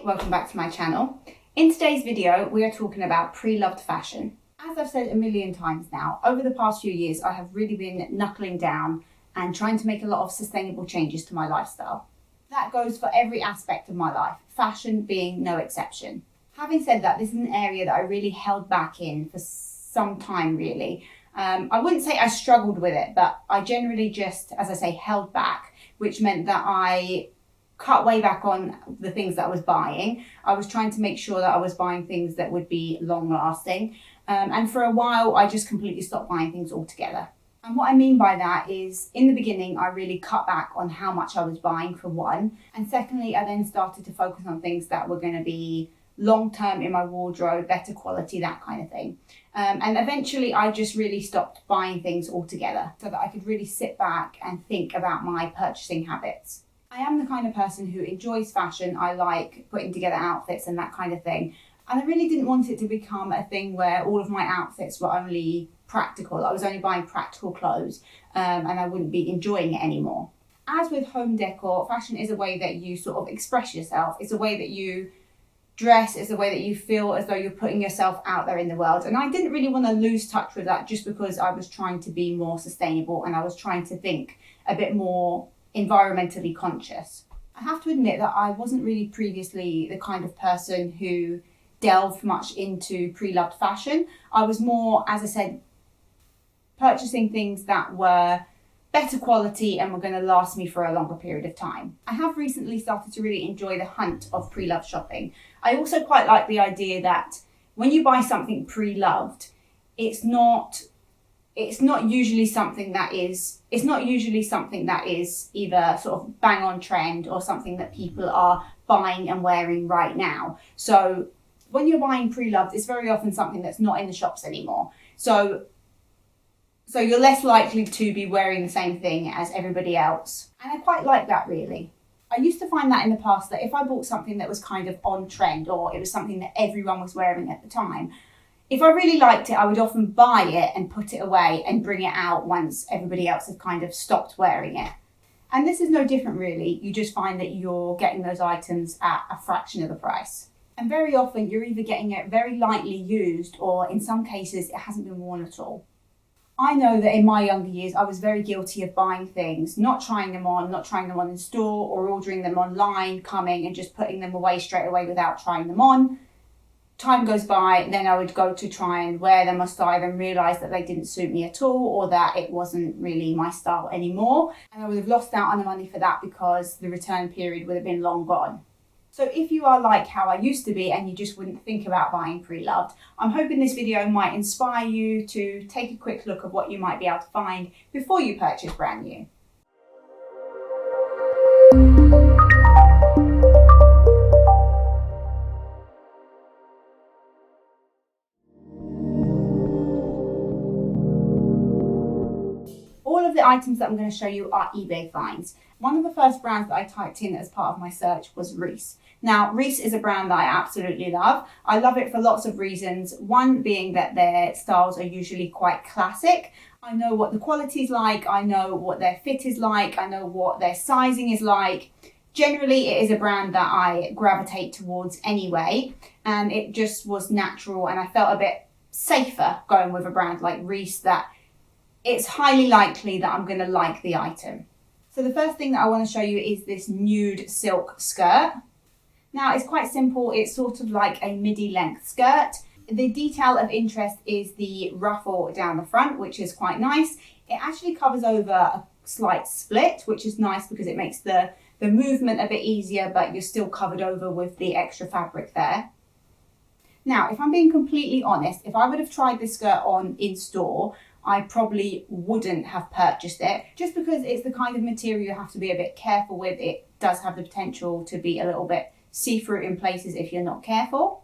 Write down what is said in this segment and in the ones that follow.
welcome back to my channel. In today's video, we are talking about pre-loved fashion. As I've said a million times now, over the past few years, I have really been knuckling down and trying to make a lot of sustainable changes to my lifestyle. That goes for every aspect of my life, fashion being no exception. Having said that, this is an area that I really held back in for some time, really. I wouldn't say I struggled with it, but I generally just, as I say, held back, which meant that I cut way back on the things that I was buying. I was trying to make sure that I was buying things that would be long lasting. And for a while, I just completely stopped buying things altogether. And what I mean by that is, in the beginning, I really cut back on how much I was buying, for one. And secondly, I then started to focus on things that were going to be long-term in my wardrobe, better quality, that kind of thing. And eventually, I just really stopped buying things altogether so that I could really sit back and think about my purchasing habits. I am the kind of person who enjoys fashion. I like putting together outfits and that kind of thing. And I really didn't want it to become a thing where all of my outfits were only practical. I was only buying practical clothes and I wouldn't be enjoying it anymore. As with home decor, fashion is a way that you sort of express yourself. It's a way that you dress. It's a way that you feel as though you're putting yourself out there in the world. And I didn't really want to lose touch with that just because I was trying to be more sustainable and I was trying to think a bit more environmentally conscious. I have to admit that I wasn't really previously the kind of person who delved much into pre-loved fashion. I was more, as I said, purchasing things that were better quality and were going to last me for a longer period of time. I have recently started to really enjoy the hunt of pre-loved shopping. I also quite like the idea that when you buy something pre-loved, it's not usually something that is either sort of bang on trend or something that people are buying and wearing right now. So when you're buying pre-loved, it's very often something that's not in the shops anymore. So you're less likely to be wearing the same thing as everybody else. And I quite like that, really. I used to find that in the past that if I bought something that was kind of on trend or it was something that everyone was wearing at the time, if I really liked it, I would often buy it and put it away and bring it out once everybody else had kind of stopped wearing it. And this is no different, really. You just find that you're getting those items at a fraction of the price. And very often you're either getting it very lightly used or in some cases it hasn't been worn at all. I know that in my younger years I was very guilty of buying things, not trying them on in store or ordering them online, coming and just putting them away straight away without trying them on. Time goes by, then I would go to try and wear them or style them, realise that they didn't suit me at all or that it wasn't really my style anymore. And I would have lost out on the money for that because the return period would have been long gone. So if you are like how I used to be and you just wouldn't think about buying pre-loved, I'm hoping this video might inspire you to take a quick look at what you might be able to find before you purchase brand new. All of the items that I'm going to show you are eBay finds. One of the first brands that I typed in as part of my search was Reiss. Now, Reiss is a brand that I absolutely love. I love it for lots of reasons. One being that their styles are usually quite classic. I know what the quality is like. I know what their fit is like. I know what their sizing is like. Generally, it is a brand that I gravitate towards anyway, and it just was natural and I felt a bit safer going with a brand like Reiss that it's highly likely that I'm going to like the item. So the first thing that I want to show you is this nude silk skirt. Now it's quite simple. It's sort of like a midi length skirt. The detail of interest is the ruffle down the front, which is quite nice. It actually covers over a slight split, which is nice because it makes the movement a bit easier, but you're still covered over with the extra fabric there. Now, if I'm being completely honest, if I would have tried this skirt on in store, I probably wouldn't have purchased it just because it's the kind of material you have to be a bit careful with. It does have the potential to be a little bit see-through in places if you're not careful.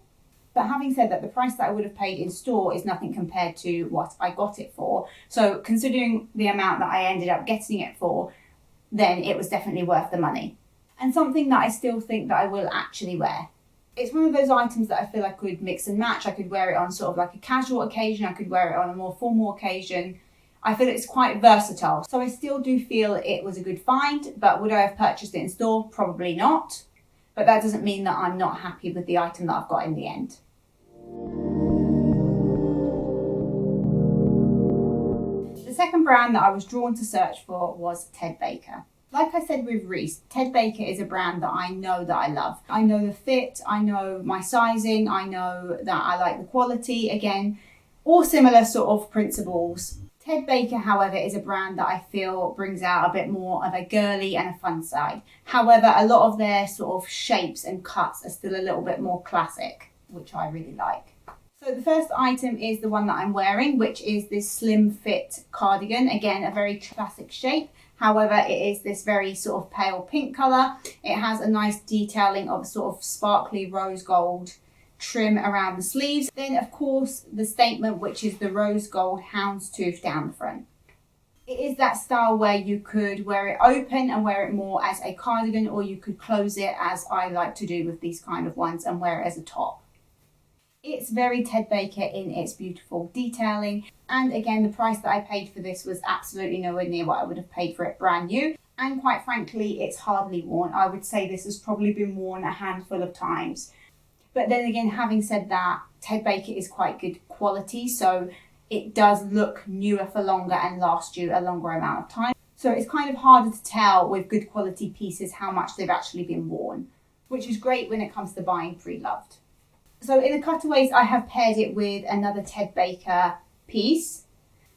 But having said that, the price that I would have paid in store is nothing compared to what I got it for. So considering the amount that I ended up getting it for, then it was definitely worth the money. And something that I still think that I will actually wear. It's one of those items that I feel I could mix and match. I could wear it on sort of like a casual occasion. I could wear it on a more formal occasion. I feel it's quite versatile. So I still do feel it was a good find, but would I have purchased it in store? Probably not. but that doesn't mean that I'm not happy with the item that I've got in the end. The second brand that I was drawn to search for was Ted Baker. Like I said with Reiss, Ted Baker is a brand that I know that I love. I know the fit, I know my sizing, I know that I like the quality. Again, all similar sort of principles. Ted Baker, however, is a brand that I feel brings out a bit more of a girly and a fun side. However, a lot of their sort of shapes and cuts are still a little bit more classic, which I really like. So the first item is the one that I'm wearing, which is this slim fit cardigan. Again, a very classic shape. However, it is this very sort of pale pink colour. It has a nice detailing of sort of sparkly rose gold trim around the sleeves. Then, of course, the statement, which is the rose gold houndstooth down the front. It is that style where you could wear it open and wear it more as a cardigan, or you could close it, as I like to do with these kind of ones, and wear it as a top. It's very Ted Baker in its beautiful detailing. And again, the price that I paid for this was absolutely nowhere near what I would have paid for it brand new. And quite frankly, it's hardly worn. I would say this has probably been worn a handful of times. But then again, having said that, Ted Baker is quite good quality. So it does look newer for longer and last you a longer amount of time. So it's kind of harder to tell with good quality pieces how much they've actually been worn, which is great when it comes to buying pre-loved. So in the cutaways, I have paired it with another Ted Baker piece.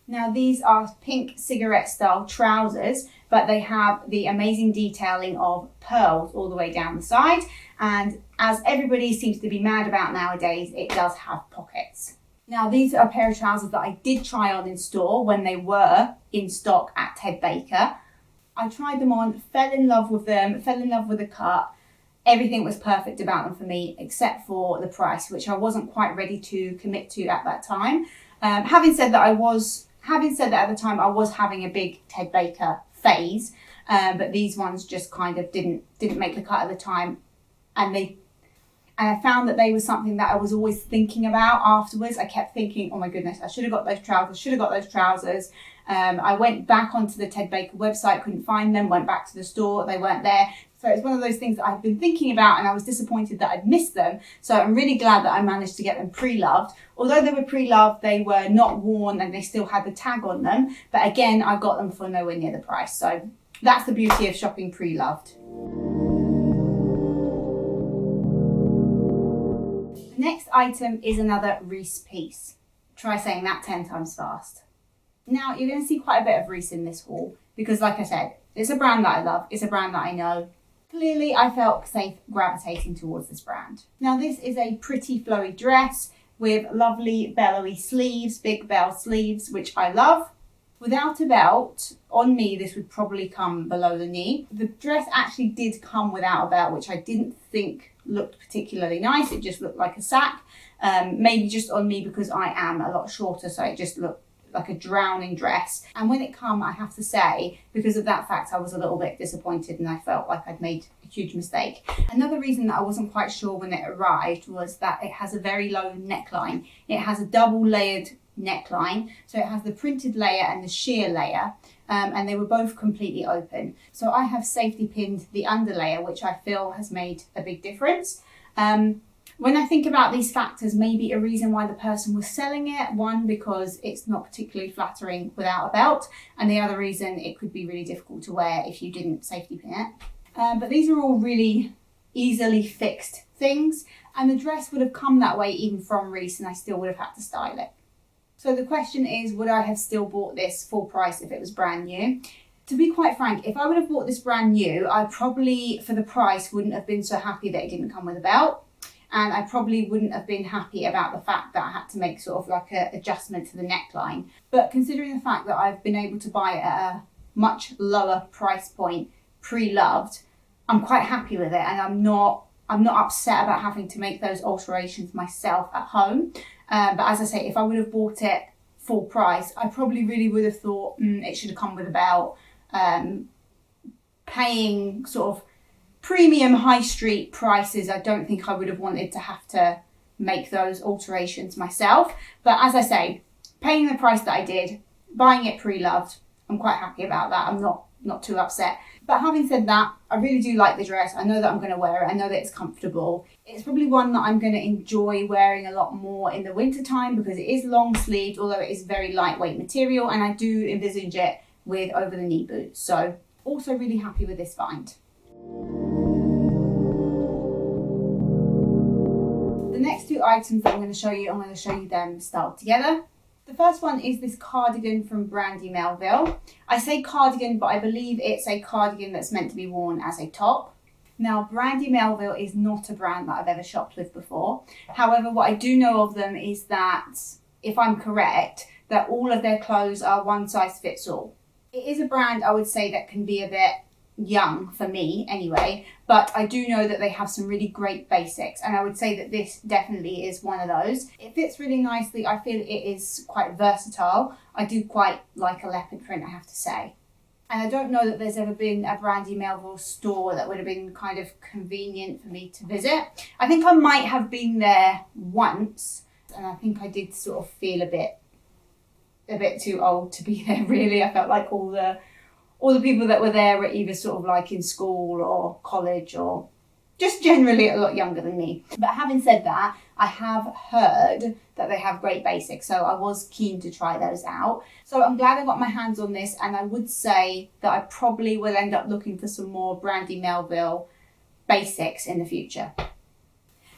Now these are pink cigarette style trousers, but they have the amazing detailing of pearls all the way down the side. And as everybody seems to be mad about nowadays, it does have pockets. Now these are a pair of trousers that I did try on in store when they were in stock at Ted Baker. I tried them on, fell in love with them, fell in love with the cut. Everything was perfect about them for me, except for the price, which I wasn't quite ready to commit to at that time. Having said that at the time I was having a big Ted Baker phase, but these ones just kind of didn't make the cut at the time, and I found that they were something that I was always thinking about afterwards. I kept thinking, oh my goodness, I should have got those trousers. I went back onto the Ted Baker website, couldn't find them, went back to the store, they weren't there. So it's one of those things that I've been thinking about, and I was disappointed that I'd missed them. So I'm really glad that I managed to get them pre-loved. Although they were pre-loved, they were not worn and they still had the tag on them. But again, I got them for nowhere near the price. So that's the beauty of shopping pre-loved. The next item is another Reiss piece. Try saying that 10 times fast. Now you're going to see quite a bit of Reiss in this haul because, like I said, it's a brand that I love. It's a brand that I know. Clearly, I felt safe gravitating towards this brand. Now, this is a pretty flowy dress with lovely bellowy sleeves, big bell sleeves, which I love. Without a belt, on me, this would probably come below the knee. The dress actually did come without a belt, which I didn't think looked particularly nice. It just looked like a sack. Maybe just on me because I am a lot shorter, so it just looked like a drowning dress. And when it come, I have to say, because of that fact, I was a little bit disappointed and I felt like I'd made a huge mistake. Another reason that I wasn't quite sure when it arrived was that it has a very low neckline. It has a double layered neckline, so it has the printed layer and the sheer layer, and they were both completely open. So I have safety pinned the underlayer, which I feel has made a big difference. When I think about these factors, maybe a reason why the person was selling it, one, because it's not particularly flattering without a belt, and the other reason, it could be really difficult to wear if you didn't safety pin it. But these are all really easily fixed things, and the dress would have come that way even from Reiss, and I still would have had to style it. So the question is, would I have still bought this full price if it was brand new? To be quite frank, if I would have bought this brand new, I probably, for the price, wouldn't have been so happy that it didn't come with a belt. And I probably wouldn't have been happy about the fact that I had to make sort of like an adjustment to the neckline. But considering the fact that I've been able to buy it at a much lower price point, pre-loved, I'm quite happy with it, and I'm not upset about having to make those alterations myself at home. But as I say, if I would have bought it full price, I probably really would have thought it should have come with a belt. Paying sort of premium high street prices, I don't think I would have wanted to have to make those alterations myself. But as I say, paying the price that I did, buying it pre-loved, I'm quite happy about that. I'm not too upset. But having said that, I really do like the dress. I know that I'm going to wear it. I know that it's comfortable. It's probably one that I'm going to enjoy wearing a lot more in the winter time because it is long sleeved, although it is very lightweight material, and I do envisage it with over the knee boots. So also really happy with this find. The next two items that I'm going to show you them styled together. The first one is this cardigan from Brandy Melville. I say cardigan, but I believe it's a cardigan that's meant to be worn as a top. Now, Brandy Melville is not a brand that I've ever shopped with before. However, what I do know of them is that, if I'm correct, that all of their clothes are one size fits all. It is a brand, I would say, that can be a bit young for me anyway, but I do know that they have some really great basics, and I would say that this definitely is one of those. It fits really nicely. I feel it is quite versatile. I do quite like a leopard print, I have to say. And I don't know that there's ever been a Brandy Melville store that would have been kind of convenient for me to visit. I think I might have been there once, and I think I did sort of feel a bit too old to be there, really. I felt like all the people that were there were either sort of like in school or college or just generally a lot younger than me. But having said that, I have heard that they have great basics, so I was keen to try those out. So I'm glad I got my hands on this, and I would say that I probably will end up looking for some more Brandy Melville basics in the future.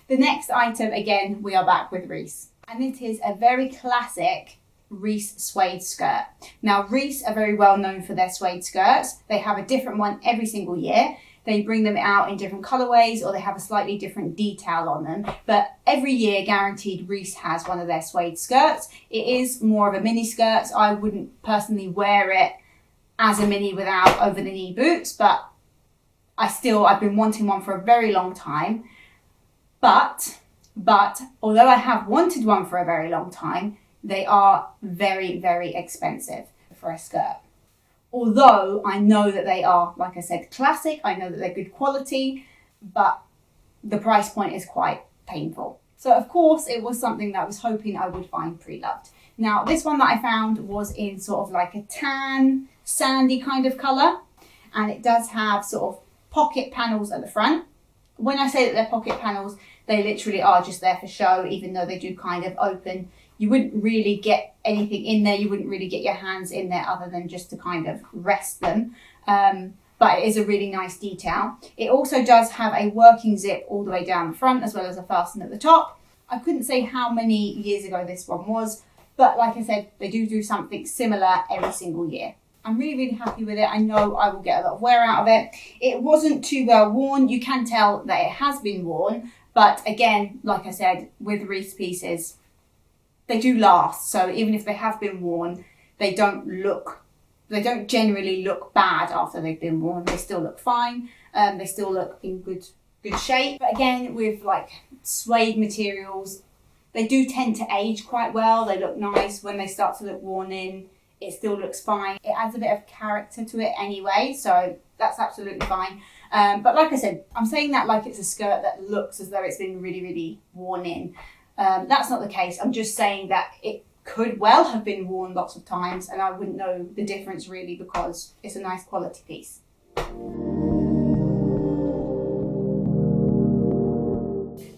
The next item, again, we are back with Reiss, and it is a very classic Reiss suede skirt. Now, Reiss are very well known for their suede skirts. They have a different one every single year. They bring them out in different colorways, or they have a slightly different detail on them. But every year, guaranteed, Reiss has one of their suede skirts. It is more of a mini skirt. So I wouldn't personally wear it as a mini without over the knee boots, but I've been wanting one for a very long time. But although I have wanted one for a very long time, they are very, very expensive for a skirt. Although I know that they are, like I said, classic, I know that they're good quality, but the price point is quite painful. So of course it was something that I was hoping I would find pre-loved. Now, this one that I found was in sort of like a tan, sandy kind of colour, and it does have sort of pocket panels at the front. When I say that they're pocket panels, they literally are just there for show, even though they do kind of open. You wouldn't really get anything in there. You wouldn't really get your hands in there other than just to kind of rest them. But it is a really nice detail. It also does have a working zip all the way down the front, as well as a fasten at the top. I couldn't say how many years ago this one was, but like I said, they do something similar every single year. I'm really, really happy with it. I know I will get a lot of wear out of it. It wasn't too well worn. You can tell that it has been worn, but again, like I said, with Reiss pieces, they do last. So even if they have been worn, they don't generally look bad after they've been worn. They still look fine. They still look in good shape. But again, with like suede materials, they do tend to age quite well. They look nice. When they start to look worn in, it still looks fine. It adds a bit of character to it anyway, so that's absolutely fine. But like I said, I'm saying that like it's a skirt that looks as though it's been really, really worn in. That's not the case. I'm just saying that it could well have been worn lots of times, and I wouldn't know the difference really because it's a nice quality piece.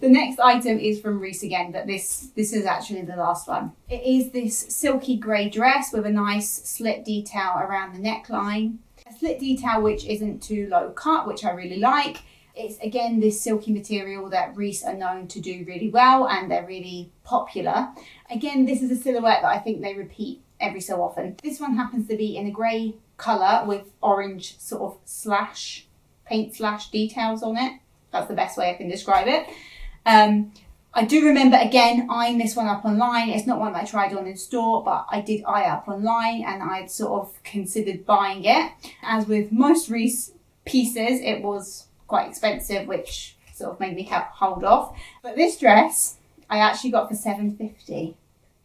The next item is from Reiss again, but this is actually the last one. It is this silky grey dress with a nice slit detail around the neckline. A slit detail which isn't too low cut, which I really like. It's again this silky material that Reiss are known to do really well, and they're really popular. Again, this is a silhouette that I think they repeat every so often. This one happens to be in a grey colour with orange sort of paint slash details on it. That's the best way I can describe it. I do remember, again, eyeing this one up online. It's not one that I tried on in store, but I did eye up online, and I'd sort of considered buying it. As with most Reiss pieces, it was quite expensive, which sort of made me hold off. But this dress, I actually got for $7.50.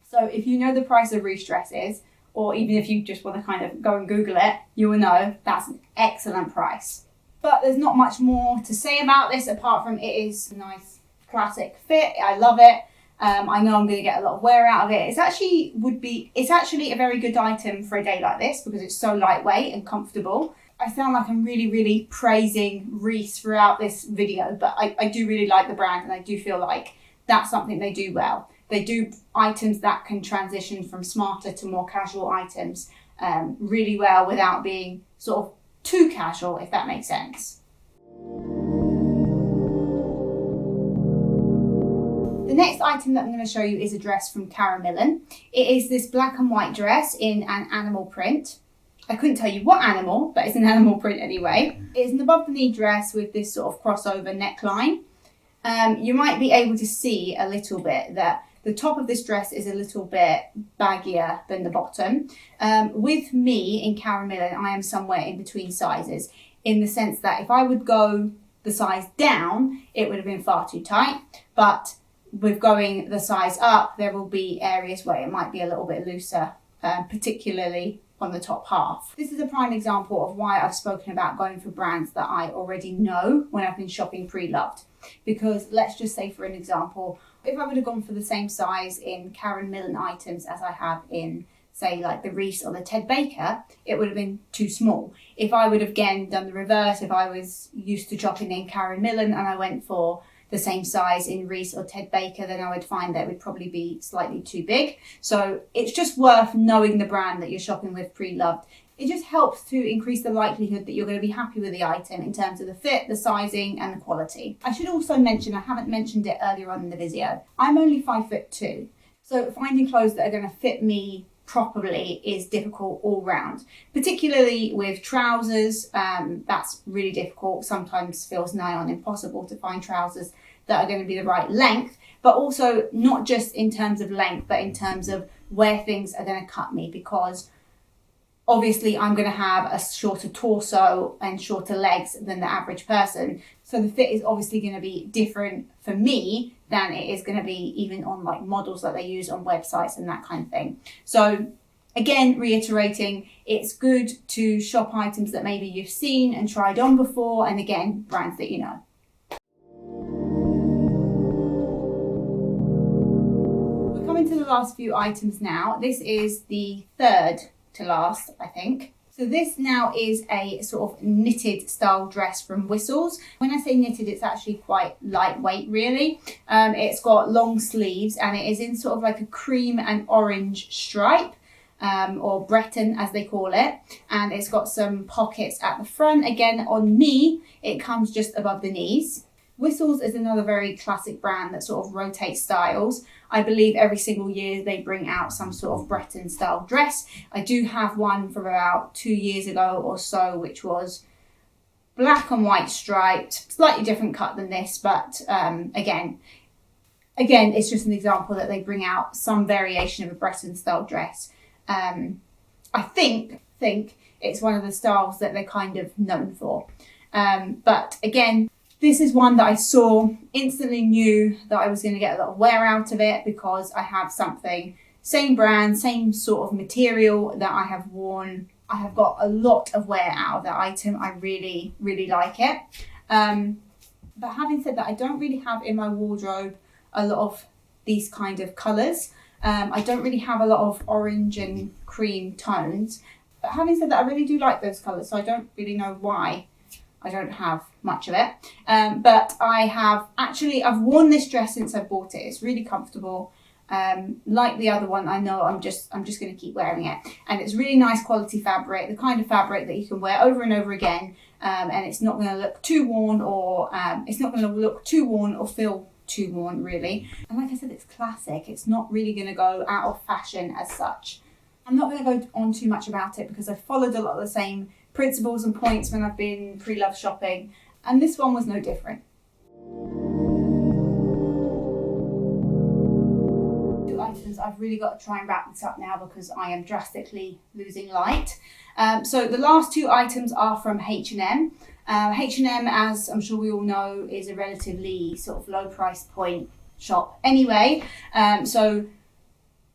So if you know the price of Reiss dresses, or even if you just want to kind of go and Google it, you will know that's an excellent price. But there's not much more to say about this apart from it is a nice classic fit. I love it. I know I'm going to get a lot of wear out of it. It's actually a very good item for a day like this because it's so lightweight and comfortable. I sound like I'm really praising Reiss throughout this video, but I do really like the brand, and I do feel like that's something they do well. They do items that can transition from smarter to more casual items really well without being sort of too casual, if that makes sense. The next item that I'm going to show you is a dress from Karen Millen. It is this black and white dress in an animal print. I couldn't tell you what animal, but it's an animal print anyway. It's an above the knee dress with this sort of crossover neckline. You might be able to see a little bit that the top of this dress is a little bit baggier than the bottom. With me in Karen Millen, I am somewhere in between sizes, in the sense that if I would go the size down, it would have been far too tight. But with going the size up, there will be areas where it might be a little bit looser, particularly on the top half. This is a prime example of why I've spoken about going for brands that I already know when I've been shopping pre-loved. Because let's just say, for an example, if I would have gone for the same size in Karen Millen items as I have in, say, like the Reiss or the Ted Baker, it would have been too small. If I would have again done the reverse, if I was used to shopping in Karen Millen and I went for the same size in Reiss or Ted Baker, then I would find that it would probably be slightly too big. So it's just worth knowing the brand that you're shopping with pre-loved. It just helps to increase the likelihood that you're going to be happy with the item in terms of the fit, the sizing and the quality. I should also mention, I haven't mentioned it earlier on in the video, I'm only 5'2", so finding clothes that are going to fit me properly is difficult all round, particularly with trousers. That's really difficult. Sometimes feels nigh on impossible to find trousers that are going to be the right length, but also not just in terms of length, but in terms of where things are going to cut me, because obviously I'm going to have a shorter torso and shorter legs than the average person. So the fit is obviously going to be different for me than it is going to be even on like models that they use on websites and that kind of thing. So again, reiterating, it's good to shop items that maybe you've seen and tried on before, and again, brands that you know. We're coming to the last few items now. This is the third to last, I think. So this now is a sort of knitted style dress from Whistles. When I say knitted, it's actually quite lightweight, really. It's got long sleeves and it is in sort of like a cream and orange stripe, or Breton as they call it. And it's got some pockets at the front. Again, on me, it comes just above the knees. Whistles is another very classic brand that sort of rotates styles. I believe every single year they bring out some sort of Breton style dress. I do have one from about 2 years ago or so, which was black and white striped, slightly different cut than this, but again, it's just an example that they bring out some variation of a Breton style dress. I think it's one of the styles that they're kind of known for. But again, this is one that I saw, instantly knew that I was going to get a lot of wear out of it because I have something, same brand, same sort of material that I have worn. I have got a lot of wear out of that item. I really like it. But having said that, I don't really have in my wardrobe a lot of these kind of colours. I don't really have a lot of orange and cream tones. But having said that, I really do like those colours, so I don't really know why I don't have much of it. But I've worn this dress since I bought it. It's really comfortable. Like the other one, I know I'm just going to keep wearing it. And it's really nice quality fabric, the kind of fabric that you can wear over and over again. And it's not going to look too worn or feel too worn, really. And like I said, it's classic. It's not really going to go out of fashion as such. I'm not going to go on too much about it because I followed a lot of the same principles and points when I've been pre-loved shopping, and this one was no different. Two items, I've really got to try and wrap this up now because I am drastically losing light. So the last two items are from H&M. H&M, as I'm sure we all know, is a relatively sort of low price point shop anyway. So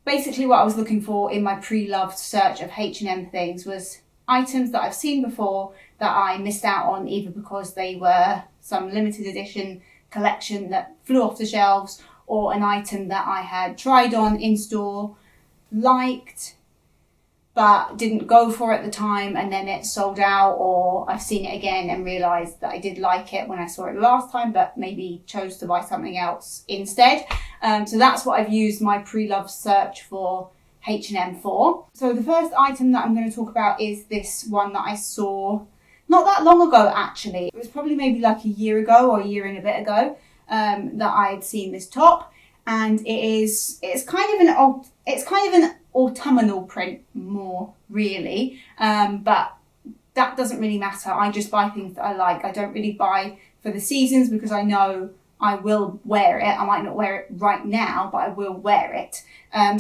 basically what I was looking for in my pre-loved search of H&M things was items that I've seen before that I missed out on, either because they were some limited edition collection that flew off the shelves, or an item that I had tried on in store, liked, but didn't go for at the time, and then it sold out, or I've seen it again and realised that I did like it when I saw it last time, but maybe chose to buy something else instead. So that's what I've used my pre-loved search for H&M for. So the first item that I'm going to talk about is this one that I saw not that long ago, actually. It was probably maybe like a year ago or a year and a bit ago that I had seen this top, and it's kind of an autumnal print more really, but that doesn't really matter. I just buy things that I like. I don't really buy for the seasons because I know I will wear it. I might not wear it right now, but I will wear it.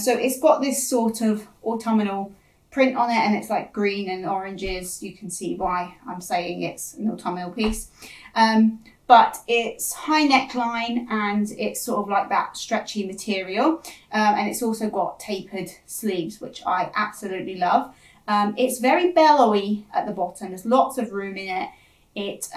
So it's got this sort of autumnal print on it, and it's like green and oranges. You can see why I'm saying it's an autumnal piece. But it's high neckline, and it's sort of like that stretchy material. And it's also got tapered sleeves, which I absolutely love. It's very bellowy at the bottom. There's lots of room in it.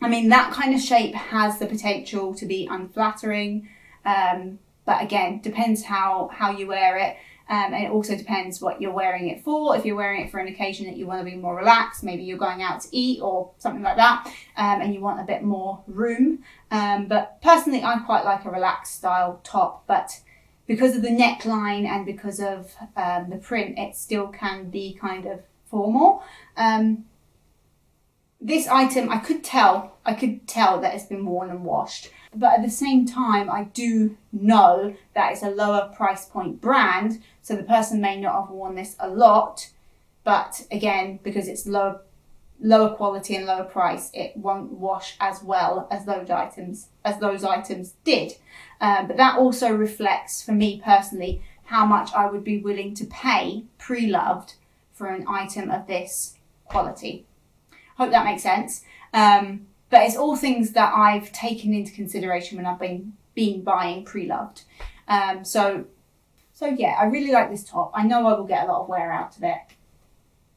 I mean, that kind of shape has the potential to be unflattering. But again, depends how you wear it. And it also depends what you're wearing it for. If you're wearing it for an occasion that you want to be more relaxed, maybe you're going out to eat or something like that, and you want a bit more room. But personally, I quite like a relaxed style top, but because of the neckline and because of the print, it still can be kind of formal. This item, I could tell that it's been worn and washed. But at the same time, I do know that it's a lower price point brand, so the person may not have worn this a lot, but again, because it's lower quality and lower price, it won't wash as well as those items did. But that also reflects, for me personally, how much I would be willing to pay pre-loved for an item of this quality. Hope that makes sense. But it's all things that I've taken into consideration when I've been buying pre-loved. So yeah, I really like this top. I know I will get a lot of wear out of it.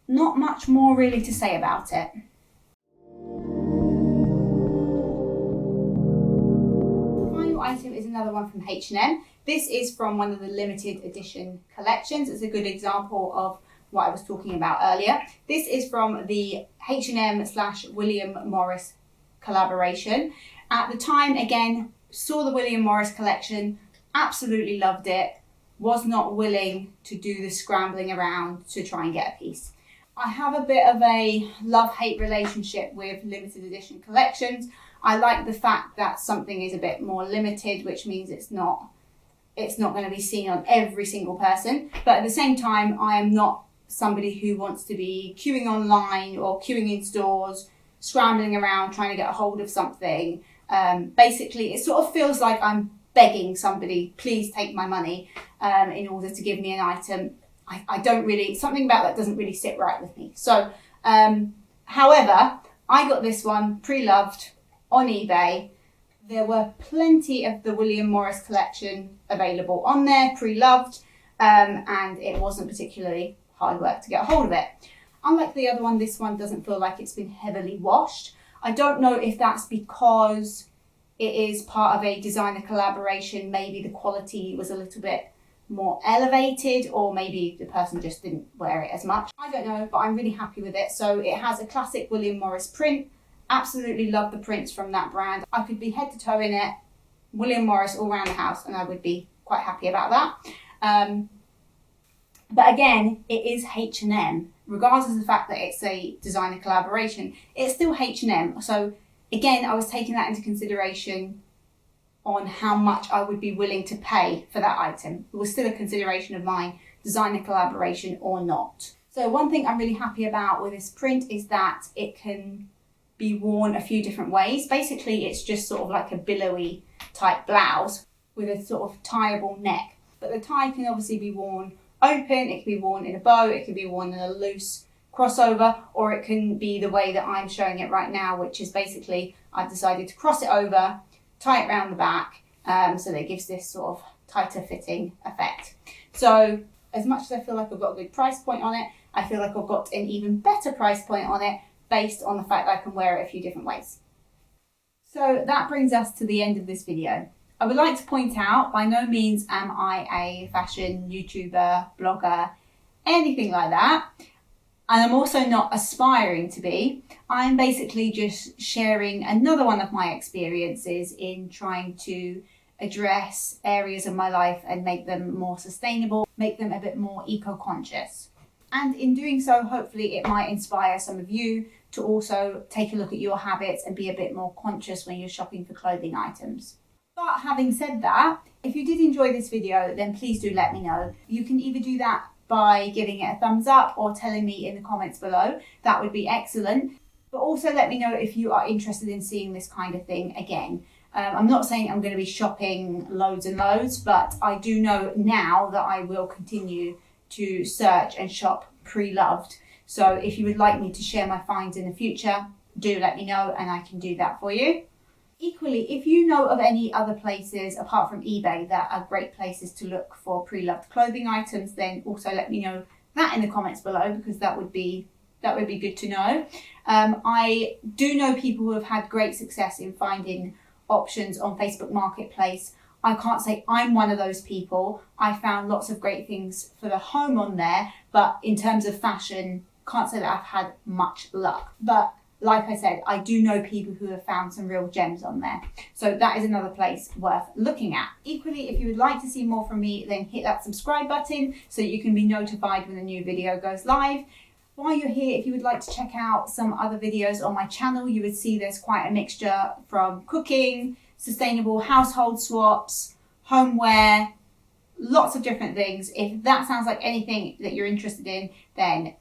Not much more really to say about it. The final item is another one from H&M. This is from one of the limited edition collections. It's a good example of what I was talking about earlier. This is from the H&M/William Morris collaboration. At the time, again, saw the William Morris collection, absolutely loved it, was not willing to do the scrambling around to try and get a piece. I have a bit of a love-hate relationship with limited edition collections. I like the fact that something is a bit more limited, which means it's not going to be seen on every single person. But at the same time, I am not somebody who wants to be queuing online or queuing in stores, scrambling around trying to get a hold of something. Basically, it sort of feels like I'm begging somebody, please take my money in order to give me an item. I don't really, something about that doesn't really sit right with me. So, however, I got this one pre-loved on eBay. There were plenty of the William Morris collection available on there, pre-loved, and it wasn't particularly hard work to get a hold of it. Unlike the other one, this one doesn't feel like it's been heavily washed. I don't know if that's because it is part of a designer collaboration. Maybe the quality was a little bit more elevated, or maybe the person just didn't wear it as much. I don't know, but I'm really happy with it. So it has a classic William Morris print. Absolutely love the prints from that brand. I could be head to toe in it, William Morris all around the house, and I would be quite happy about that. But again, it is H&M. Regardless of the fact that it's a designer collaboration, it's still H&M. So again, I was taking that into consideration on how much I would be willing to pay for that item. It was still a consideration of mine, designer collaboration or not. So one thing I'm really happy about with this print is that it can be worn a few different ways. Basically, it's just sort of like a billowy type blouse with a sort of tieable neck. But the tie can obviously be worn open, it can be worn in a bow, it can be worn in a loose crossover, or it can be the way that I'm showing it right now, which is basically I've decided to cross it over, tie it around the back, so that it gives this sort of tighter fitting effect. So as much as I feel like I've got a good price point on it, I feel like I've got an even better price point on it based on the fact that I can wear it a few different ways. So that brings us to the end of this video. I would like to point out, by no means am I a fashion YouTuber, blogger, anything like that. And I'm also not aspiring to be. I'm basically just sharing another one of my experiences in trying to address areas of my life and make them more sustainable, make them a bit more eco-conscious. And in doing so, hopefully it might inspire some of you to also take a look at your habits and be a bit more conscious when you're shopping for clothing items. But having said that, if you did enjoy this video, then please do let me know. You can either do that by giving it a thumbs up or telling me in the comments below. That would be excellent. But also let me know if you are interested in seeing this kind of thing again. I'm not saying I'm going to be shopping loads and loads, but I do know now that I will continue to search and shop pre-loved. So if you would like me to share my finds in the future, do let me know and I can do that for you. Equally, if you know of any other places apart from eBay that are great places to look for pre-loved clothing items, then also let me know that in the comments below, because that would be good to know. I do know people who have had great success in finding options on Facebook Marketplace. I can't say I'm one of those people. I found lots of great things for the home on there, but in terms of fashion, can't say that I've had much luck. But like I said, I do know people who have found some real gems on there. So that is another place worth looking at. Equally, if you would like to see more from me, then hit that subscribe button so you can be notified when a new video goes live. While you're here, if you would like to check out some other videos on my channel, you would see there's quite a mixture from cooking, sustainable household swaps, homeware, lots of different things. If that sounds like anything that you're interested in, then